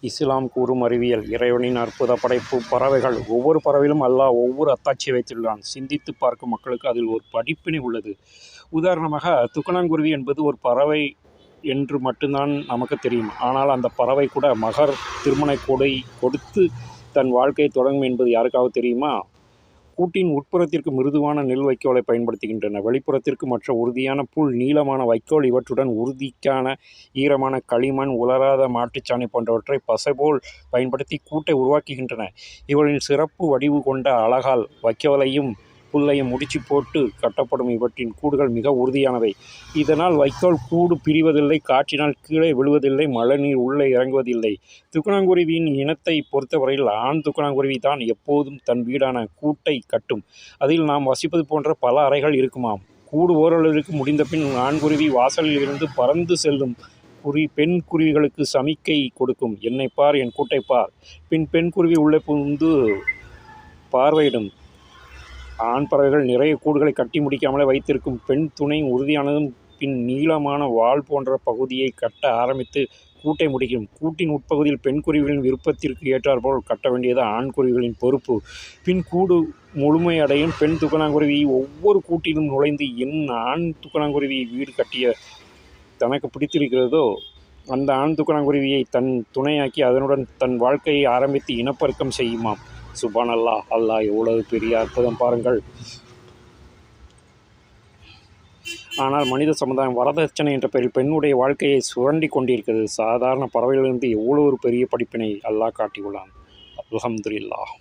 இஸ்லாம் கூறும் அறிவியல் இறைவனின் அற்புத படைப்பு பறவைகள். ஒவ்வொரு பறவையிலும் அல்லாஹ் ஒவ்வொரு அத்தாட்சியை வைத்துள்ளான். சிந்தித்து பார்க்கும் மக்களுக்கு அதில் ஒரு படிப்பினை உள்ளது. உதாரணமாக, துக்கணாங்குருவி என்பது ஒரு பறவை என்று மட்டும்தான் நமக்கு தெரியும். ஆனால் அந்த பறவை கூட மகர் திருமண கொடை கொடுத்து தன் வாழ்க்கையை தொடங்கும் என்பது யாருக்காவது தெரியுமா? கூட்டின் உட்புறத்திற்கு மிருதுவான நெல் வைக்கோலை பயன்படுத்துகின்றன. வெளிப்புறத்திற்கு மற்ற உறுதியான புல், நீளமான வைக்கோல், இவற்றுடன் உறுதிக்கான ஈரமான களிமண், உலராத மாட்டுச்சாணி போன்றவற்றை பசைபோல் பயன்படுத்தி கூட்டை உருவாக்குகின்றன. இவற்றில் சிறப்பு வடிவு கொண்ட அலகால் வைக்கோலையும் புல்லையும் முடிச்சு போட்டு கட்டப்படும். இவற்றின் கூடுகள் மிக உறுதியானவை. இதனால் வைக்கோல் கூடு பிரிவதில்லை, காற்றினால் கீழே விழுவதில்லை, மழைநீர் உள்ளே இறங்குவதில்லை. துக்கணாங்குருவியின் இனத்தை பொறுத்தவரையில் ஆண் துக்கணாங்குருவி தான் எப்போதும் தன் வீடான கூட்டை கட்டும். அதில் நாம் வசிப்பது போன்ற பல அறைகள் இருக்குமாம். கூடு ஓரளவிற்கு முடிந்தபின் ஆண்குருவி வாசலில் இருந்து பறந்து செல்லும். பெண் குருவிகளுக்கு சமிக்கை கொடுக்கும், என்னை பார், என் கூட்டை பார். பின் பெண் குருவி உள்ளே புகுந்து பார்வையிடும். ஆண் பறவைகள் நிறைய கூடுகளை கட்டி முடிக்காமலே வைத்திருக்கும். பெண் துணை உறுதியானதும் பின் நீளமான வால் போன்ற பகுதியை கட்ட ஆரம்பித்து கூட்டை முடிக்கும். கூட்டின் உட்பகுதியில் பெண் குருவிகளின் விருப்பத்திற்கு ஏற்றாற்போல் கட்ட வேண்டியது ஆண் குருவிகளின் பொறுப்பு. பின் கூடு முழுமையடையும். பெண் துக்கணாங்குருவி ஒவ்வொரு கூட்டிலும் நுழைந்து என் ஆண் துக்கணாங்குருவி வீடு கட்டிய தனக்கு பிடித்திருக்கிறதோ அந்த ஆண் துக்கணாங்குருவியை தன் துணையாக்கி அதனுடன் தன் வாழ்க்கையை ஆரம்பித்து இனப்பெருக்கம் செய்யுமாம். சுபான் அல்லாஹ்! அல்லாஹ் எவ்வளவு பெரிய அற்புதம் பாருங்கள். ஆனால் மனித சமுதாயம் வரதட்சணை என்ற பெயரில் பெண்ணுடைய வாழ்க்கையை சுரண்டி கொண்டிருக்கிறது. சாதாரண பறவைகளிலிருந்து எவ்வளோ ஒரு பெரிய படிப்பினை அல்லாஹ் காட்டியுள்ளான். அல்ஹம்துலில்லாஹ்.